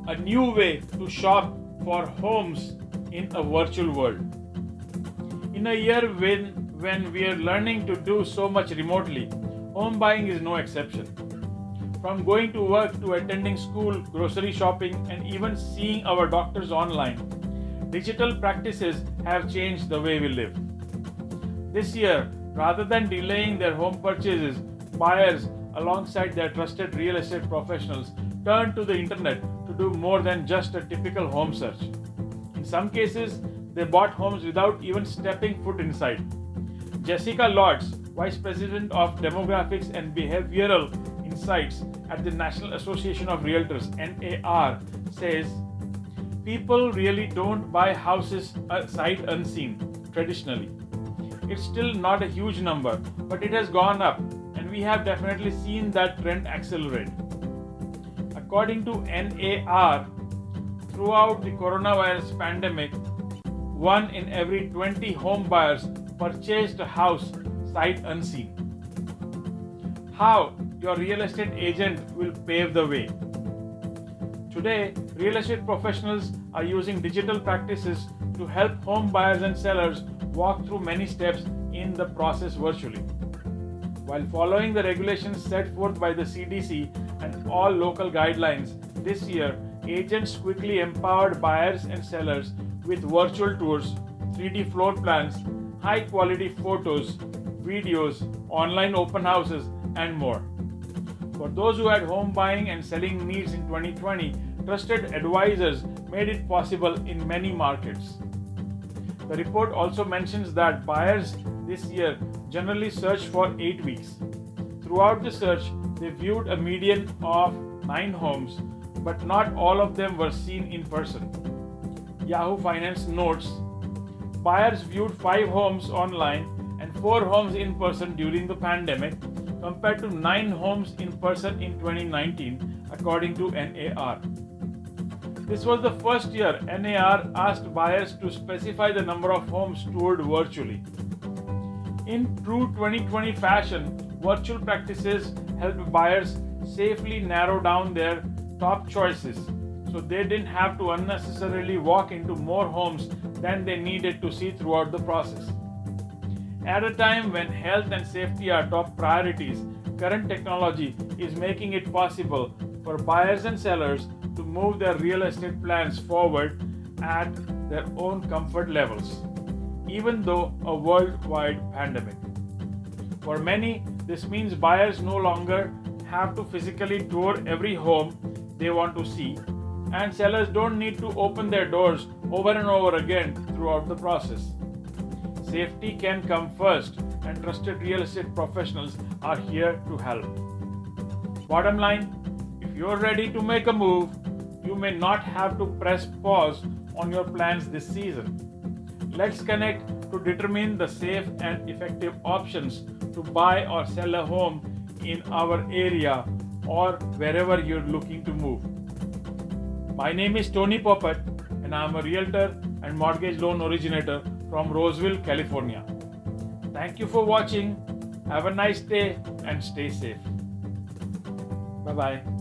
a new way to shop for homes in a virtual world. In a year when we are learning to do so much remotely, home buying is no exception. From going to work to attending school, grocery shopping, and even seeing our doctors online, digital practices have changed the way we live. This year, rather than delaying their home purchases, buyers, alongside their trusted real estate professionals, turn to the internet to do more than just a typical home search. In some cases, they bought homes without even stepping foot inside. Jessica Lotz, Vice President of Demographics and Behavioral Insights at the National Association of Realtors (NAR), says, people really don't buy houses sight unseen traditionally. It's still not a huge number, but it has gone up, and we have definitely seen that trend accelerate. According to NAR, throughout the coronavirus pandemic, 1 in every 20 home buyers purchased a house sight unseen. How your real estate agent will pave the way. Today, real estate professionals are using digital practices to help home buyers and sellers walk through many steps in the process virtually. While following the regulations set forth by the CDC and all local guidelines, this year, agents quickly empowered buyers and sellers with virtual tours, 3D floor plans, high quality photos, videos, online open houses, and more. For those who had home buying and selling needs in 2020, trusted advisors made it possible in many markets. The report also mentions that buyers this year generally search for 8 weeks. Throughout the search, they viewed a median of 9 homes, but not all of them were seen in person. Yahoo Finance notes, buyers viewed 5 homes online and 4 homes in person during the pandemic, compared to 9 homes in person in 2019, according to NAR. This was the first year NAR asked buyers to specify the number of homes toured virtually. In true 2020 fashion, virtual practices helped buyers safely narrow down their top choices, so they didn't have to unnecessarily walk into more homes than they needed to see throughout the process. At a time when health and safety are top priorities, current technology is making it possible for buyers and sellers to move their real estate plans forward at their own comfort levels, even though a worldwide pandemic. For many, this means buyers no longer have to physically tour every home they want to see, and sellers don't need to open their doors over and over again throughout the process. Safety can come first, and trusted real estate professionals are here to help. Bottom line, if you're ready to make a move, you may not have to press pause on your plans this season. Let's connect to determine the safe and effective options to buy or sell a home in our area or wherever you're looking to move. My name is Tony Poppet, and I'm a realtor and mortgage loan originator from Roseville, California. Thank you for watching. Have a nice day and stay safe. Bye-bye.